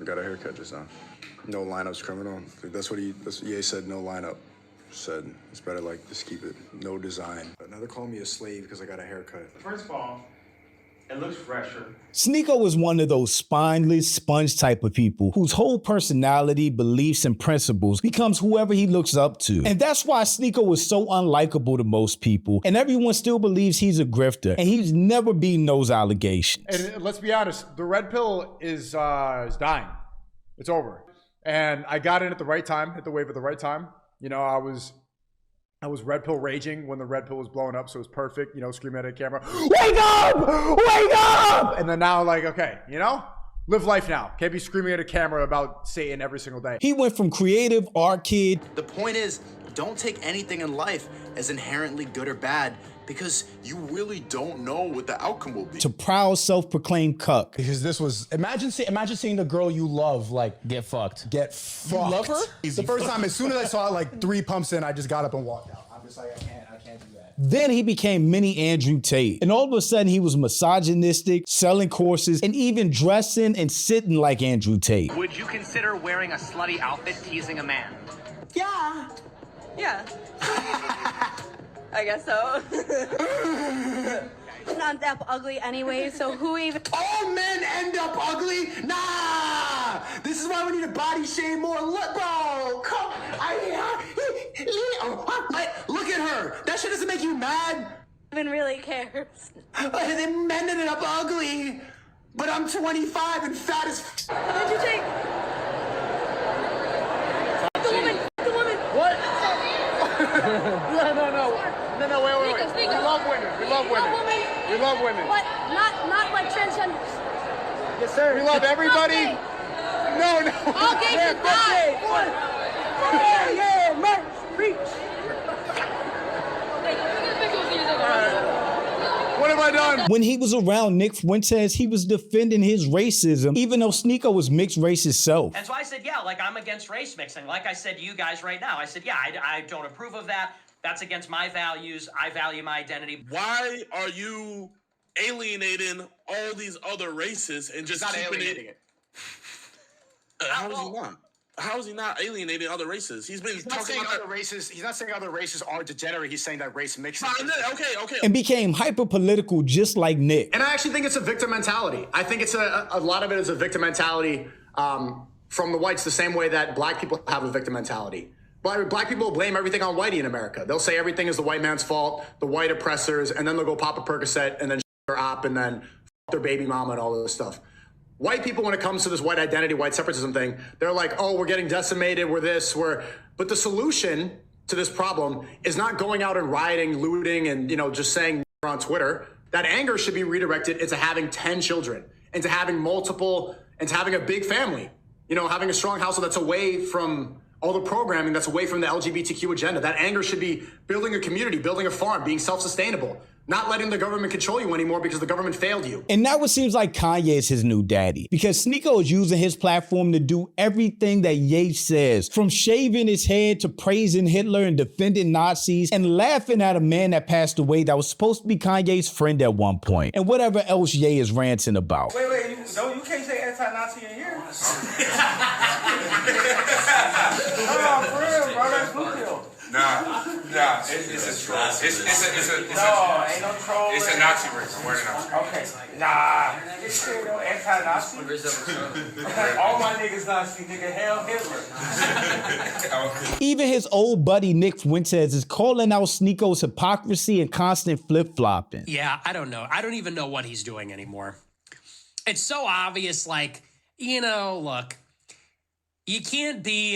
I got a haircut just now. No lineup's criminal. That's what Ye said, no lineup. Said it's better like just keep it, no design. Now they're calling me a slave because I got a haircut. First of all, it looks fresher. Sneako was one of those spineless sponge type of people whose whole personality, beliefs, and principles becomes whoever he looks up to. And that's why Sneako was so unlikable to most people, and everyone still believes he's a grifter, and he's never beaten those allegations. And let's be honest, the red pill is dying. It's over. And I got in at the right time, hit the wave at the right time. You know, I was red pill raging when the red pill was blowing up, so it was perfect, you know, screaming at a camera, wake up! Wake up! And then now, like, okay, you know, live life now. Can't be screaming at a camera about Satan every single day. He went from creative art kid. The point is, don't take anything in life as inherently good or bad, because you really don't know what the outcome will be. To proud self-proclaimed cuck. Because this was, imagine seeing the girl you love, like, get fucked. You love her? The first time, as soon as I saw it, like 3 pumps in, I just got up and walked out. I'm just like, I can't do that. Then he became mini Andrew Tate. And all of a sudden he was misogynistic, selling courses, and even dressing and sitting like Andrew Tate. Would you consider wearing a slutty outfit teasing a man? Yeah. I guess so. It's not that ugly anyway, so who even— All men end up ugly? Nah! This is why we need to body shame more. Look, bro! Come, look at her! That shit doesn't make you mad? even really cares? They men ended up ugly, but I'm 25 and fat as What did you take? The woman! What? No, wait. We love women. We love women. What? Not like transgenders. Yes, sir. We love everybody. No. All gays should die. Yeah, merch, preach. What have I done? When he was around Nick Fuentes, he was defending his racism, even though Sneako was mixed race himself. And so I said, yeah, like I'm against race mixing. Like I said to you guys right now, I said, yeah, I don't approve of that. That's against my values. I value my identity. Why are you alienating all these other races and just keeping it? How is he not? How is he not alienating other races? He's not saying other races. He's not saying other races are degenerate. He's saying that race mixing. Okay. And became hyper political just like Nick. And I actually think it's a victim mentality. I think it's a lot of it is a victim mentality from the whites, the same way that black people have a victim mentality. Black people blame everything on whitey in America. They'll say everything is the white man's fault, the white oppressors, and then they'll go pop a Percocet and then their op and then their baby mama and all this stuff. White people, when it comes to this white identity, white separatism thing, they're like, oh, we're getting decimated, but the solution to this problem is not going out and rioting, looting, and, just saying on Twitter. That anger should be redirected into having 10 children, into having multiple, into having a big family, having a strong household that's away from all the programming, that's away from the LGBTQ agenda. That anger should be building a community, building a farm, being self-sustainable, not letting the government control you anymore because the government failed you. And now it seems like Kanye is his new daddy, because Sneako is using his platform to do everything that Ye says, from shaving his head to praising Hitler and defending Nazis and laughing at a man that passed away that was supposed to be Kanye's friend at one point, and whatever else Ye is ranting about. Wait, you can't say anti-Nazi in here. Come on, for real, bro, that's blue pill. Nah, it's a troll. No, ain't no troll. It's a Nazi race. I'm wearing a Nazi race. Okay, nah. This shit no anti-Nazi. All my niggas Nazi, nigga. Hell Hitler. Even his old buddy Nick Fuentes is calling out Sneako's hypocrisy and constant flip-flopping. Yeah, I don't know. I don't even know what he's doing anymore. It's so obvious, like, look, you can't be,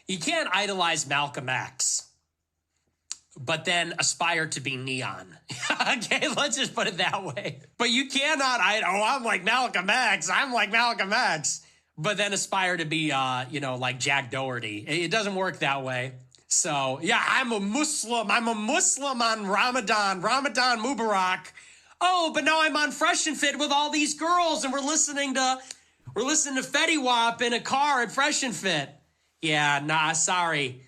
you can't idolize Malcolm X, but then aspire to be Neon. Okay, let's just put it that way. But you cannot, I'm like Malcolm X, but then aspire to be, like Jack Doherty. It doesn't work that way. So, yeah, I'm a Muslim on Ramadan Mubarak. Oh, but now I'm on Fresh and Fit with all these girls and we're listening to Fetty Wap in a car at Fresh and Fit. Yeah, nah, sorry.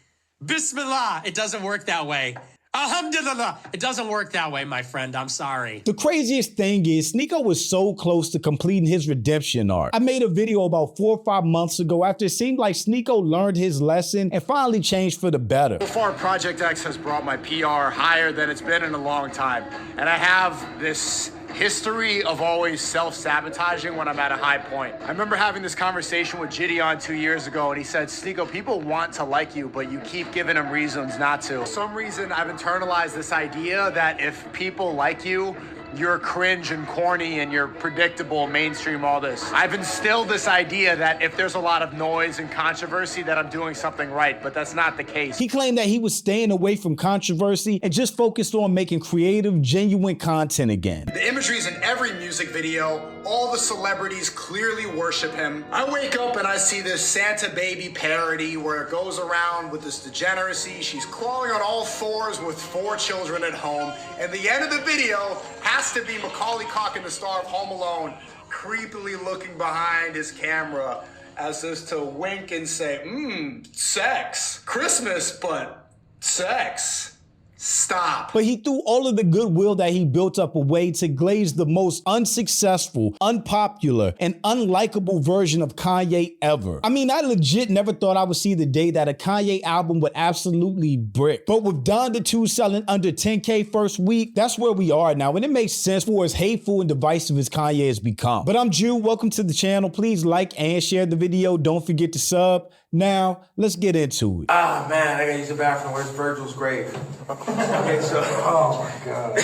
Bismillah. It doesn't work that way. Alhamdulillah. It doesn't work that way, my friend. I'm sorry. The craziest thing is, Sneako was so close to completing his redemption arc. I made a video about 4 or 5 months ago after it seemed like Sneako learned his lesson and finally changed for the better. So far, Project X has brought my PR higher than it's been in a long time. And I have this history of always self-sabotaging when I'm at a high point. I remember having this conversation with Gideon 2 years ago, and he said, Sneako, people want to like you, but you keep giving them reasons not to. For some reason, I've internalized this idea that if people like you, you're cringe and corny and you're predictable, mainstream, all this. I've instilled this idea that if there's a lot of noise and controversy that I'm doing something right, but that's not the case. He claimed that he was staying away from controversy and just focused on making creative, genuine content again. The imagery's in every music video. All the celebrities clearly worship him. I wake up and I see this Santa baby parody where it goes around with this degeneracy. She's crawling on all fours with 4 children at home. And the end of the video has to be Macaulay Culkin, the star of Home Alone, creepily looking behind his camera as if to wink and say, sex. Christmas, but sex. Stop. But he threw all of the goodwill that he built up away to glaze the most unsuccessful, unpopular, and unlikable version of Kanye ever. I mean, I legit never thought I would see the day that a Kanye album would absolutely brick. But with Donda 2 selling under 10K first week, that's where we are now, and it makes sense for as hateful and divisive as Kanye has become. But I'm Jew, welcome to the channel. Please like and share the video. Don't forget to sub. Now, let's get into it. Ah, man, I gotta use the bathroom. Where's Virgil's grave? Okay, so. Oh, my God.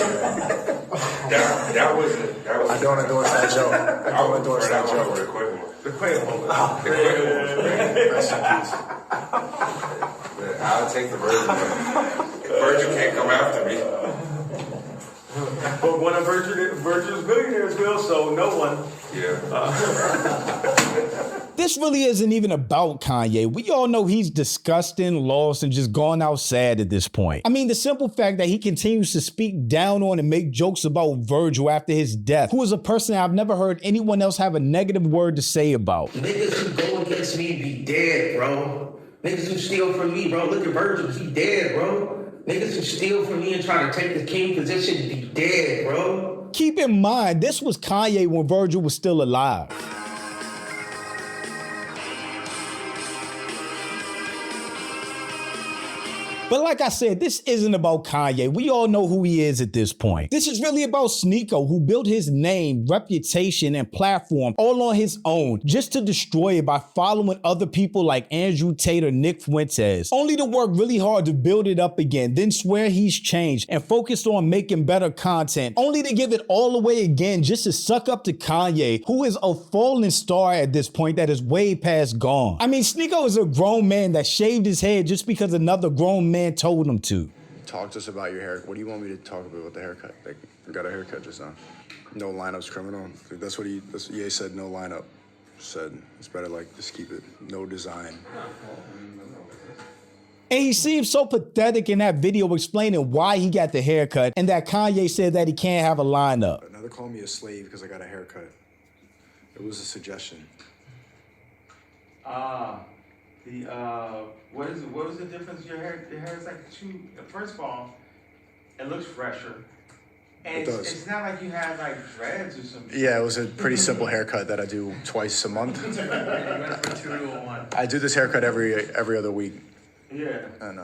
That was it. I don't endorse that joke. I don't endorse that joke. The quick one. The quick one. The quick one. Rest in peace. I'll take the Virgil one. Virgil can't come after me. But one of Virgil's millionaires will, so no one. Yeah. This really isn't even about Kanye. We all know he's disgusting, lost, and just gone out sad at this point. I mean, the simple fact that he continues to speak down on and make jokes about Virgil after his death, who is a person I've never heard anyone else have a negative word to say about. Niggas who go against me be dead, bro. Niggas who steal from me, bro. Look at Virgil, he dead, bro. Niggas who steal from me and try to take the king position be dead, bro. Keep in mind, this was Kanye when Virgil was still alive. But like I said, this isn't about Kanye. We all know who he is at this point. This is really about Sneako, who built his name, reputation, and platform all on his own, just to destroy it by following other people like Andrew Tate or Nick Fuentes, only to work really hard to build it up again, then swear he's changed and focused on making better content, only to give it all away again just to suck up to Kanye, who is a fallen star at this point that is way past gone. I mean, Sneako is a grown man that shaved his head just because another grown man told him to. Talk to us about your hair. What do you want me to talk about with the haircut? Like, you got a haircut just now. No lineup's criminal. That's what Ye said, no lineup. Said, it's better like, just keep it. No design. And he seems so pathetic in that video explaining why he got the haircut and that Kanye said that he can't have a lineup. Another call me a slave because I got a haircut. It was a suggestion. What is the difference? Your hair is like first of all, it looks fresher. And It does. It's not like you have like dreads or something. Yeah, it was a pretty simple haircut that I do twice a month. You went from 2 to 1. I do this haircut every other week. Yeah. And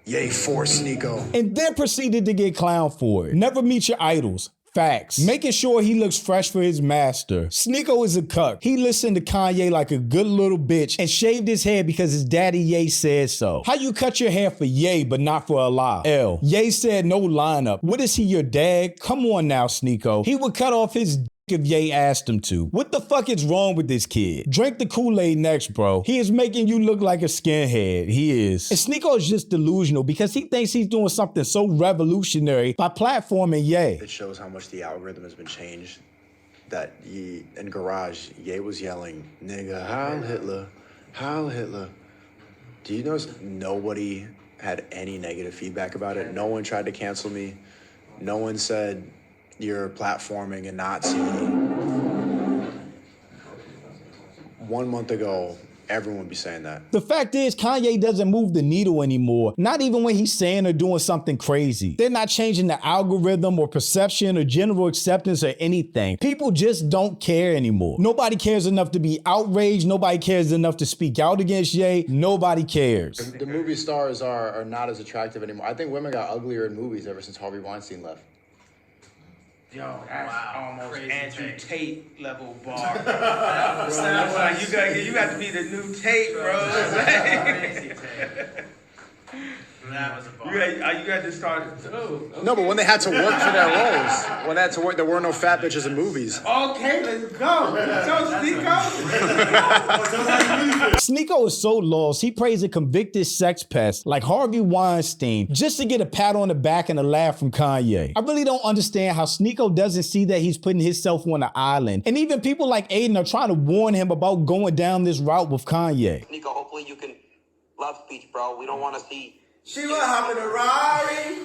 yay for Sneako. And then proceeded to get clowned for it. Never meet your idols. Facts. Making sure he looks fresh for his master. Sneako is a cuck. He listened to Kanye like a good little bitch and shaved his hair because his daddy Ye said so. How you cut your hair for Ye but not for Allah? L. Ye said no lineup. What is he, your dad? Come on now, Sneako. He would cut off his if Ye asked him to. What the fuck is wrong with this kid? Drink the Kool-Aid next, bro. He is making you look like a skinhead. He is. And Sneako is just delusional because he thinks he's doing something so revolutionary by platforming Ye. It shows how much the algorithm has been changed. That in Garage, Ye was yelling, nigga, Heil Hitler, Heil Hitler. Do you notice nobody had any negative feedback about it? No one tried to cancel me. No one said, you're platforming a Nazi. 1 month ago, Everyone would be saying that. The fact is, Kanye doesn't move the needle anymore, not even when he's saying or doing something crazy. They're not changing the algorithm or perception or general acceptance or anything. People just don't care anymore. Nobody cares enough to be outraged. Nobody cares enough to speak out against Ye. Nobody cares. The movie stars are not as attractive anymore. I think women got uglier in movies ever since Harvey Weinstein left. Yo, that's almost crazy Andrew take. Tate level bar. You got to be the new Tate, bro. That was a bar. You got to start. No, but when they had to work for their roles, when they had to work, there were no fat bitches in movies. Okay, let's go. So, Sneako is so lost, he prays a convicted sex pest like Harvey Weinstein just to get a pat on the back and a laugh from Kanye. I really don't understand how Sneako doesn't see that he's putting himself on an island. And even people like Aiden are trying to warn him about going down this route with Kanye. Sneako, hopefully you can love speech, bro. We don't want to see. She gonna hop in a Rari.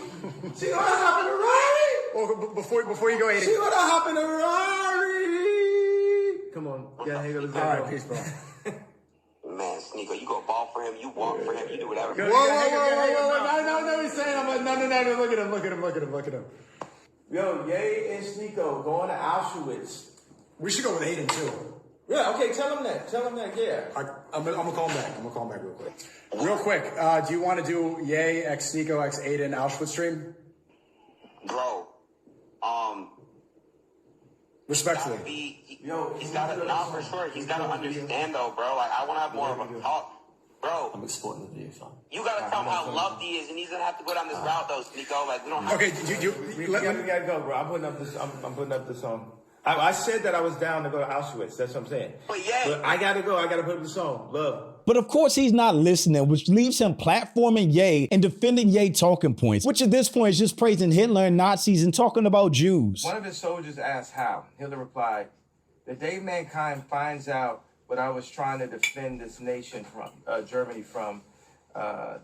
She gonna hop in a Rari. Well, before you go, Aiden. She gonna hop in a Rari. Come on, yeah, here goes. All right, peace, bro. Man, Sneako, you go ball for him, you walk for him, you do whatever. Whoa, no, he's saying, no, look at him. Yo, Ye and Sneako going to Auschwitz. We should go with Aiden too. Yeah, okay, tell him that, yeah. I'm gonna call him back. Real quick. Real quick, do you want to do Ye x Sneako x Aiden Auschwitz stream? Bro, Respectfully. He's got to, not for sure, he's got to understand though, bro. Like, I want to have more of a talk. Bro, I'm exporting the video, son. you got to tell him how loved he is, and he's going to have to go down this route though, Sneako. Like, we don't have Okay, We gotta go, bro. I'm putting up this song. I said that I was down to go to Auschwitz. That's what I'm saying. But yeah. But I gotta go. I gotta put up the song. Love. But of course he's not listening, which leaves him platforming Ye and defending Ye talking points, which at this point is just praising Hitler and Nazis and talking about Jews. One of his soldiers asked how. Hitler replied, "The day mankind finds out what I was trying to defend this nation from, Germany from,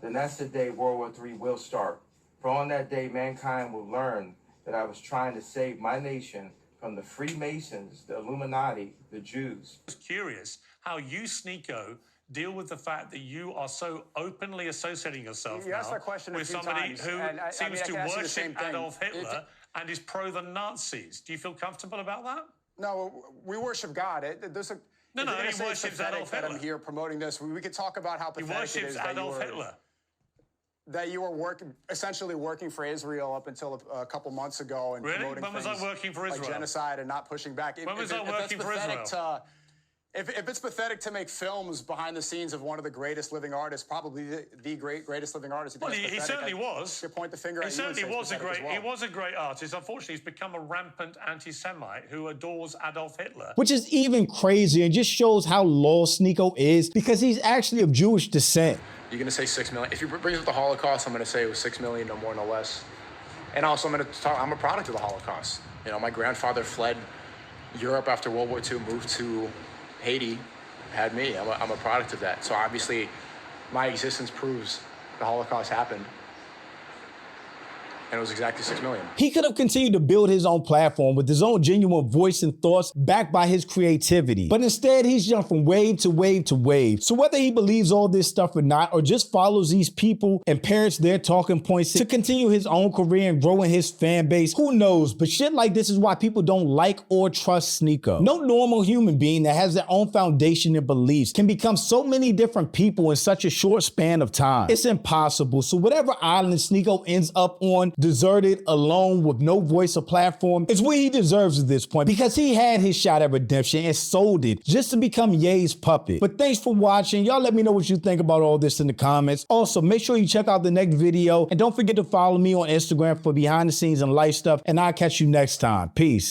then that's the day World War III will start. For on that day, mankind will learn that I was trying to save my nation from the Freemasons, the Illuminati, the Jews." I was curious how you, Sneako, deal with the fact that you are so openly associating yourself You asked that question a with few somebody times, who and I seems mean, I to can ask you the same worship thing. Adolf Hitler and is pro the Nazis. Do you feel comfortable about that? No, we worship God. There's a No, if you're gonna he say it's worships pathetic Adolf that Hitler. I'm here promoting this. We could talk about how He pathetic it worships is that Adolf Hitler. that you were essentially working for Israel up until a couple months ago and Really? promoting When was I things working for Israel? like genocide and not pushing back. When was I working for Israel? If it's pathetic to make films behind the scenes of one of the greatest living artists, probably the greatest living artist. Well, he certainly was. You point the finger He at you and certainly say was it's pathetic as he well. was a great artist. Unfortunately, he's become a rampant anti-Semite who adores Adolf Hitler. Which is even crazier and just shows how lost Sneako is because he's actually of Jewish descent. You're going to say 6 million. If you bring up the Holocaust, I'm going to say it was 6 million, no more, no less. And also, I'm a product of the Holocaust. You know, my grandfather fled Europe after World War II, moved to Haiti, had me. I'm a product of that. So obviously, my existence proves the Holocaust happened. And it was exactly 6 million. He could have continued to build his own platform with his own genuine voice and thoughts backed by his creativity. But instead, he's jumped from wave to wave to wave. So whether he believes all this stuff or not, or just follows these people and parrots their talking points to continue his own career and growing his fan base, who knows? But shit like this is why people don't like or trust Sneako. No normal human being that has their own foundation and beliefs can become so many different people in such a short span of time. It's impossible. So whatever island Sneako ends up on, deserted, alone, with no voice or platform, is what he deserves at this point because he had his shot at redemption and sold it just to become Ye's puppet. But thanks for watching. Y'all let me know what you think about all this in the comments. Also, make sure you check out the next video and don't forget to follow me on Instagram for behind the scenes and life stuff, and I'll catch you next time. Peace.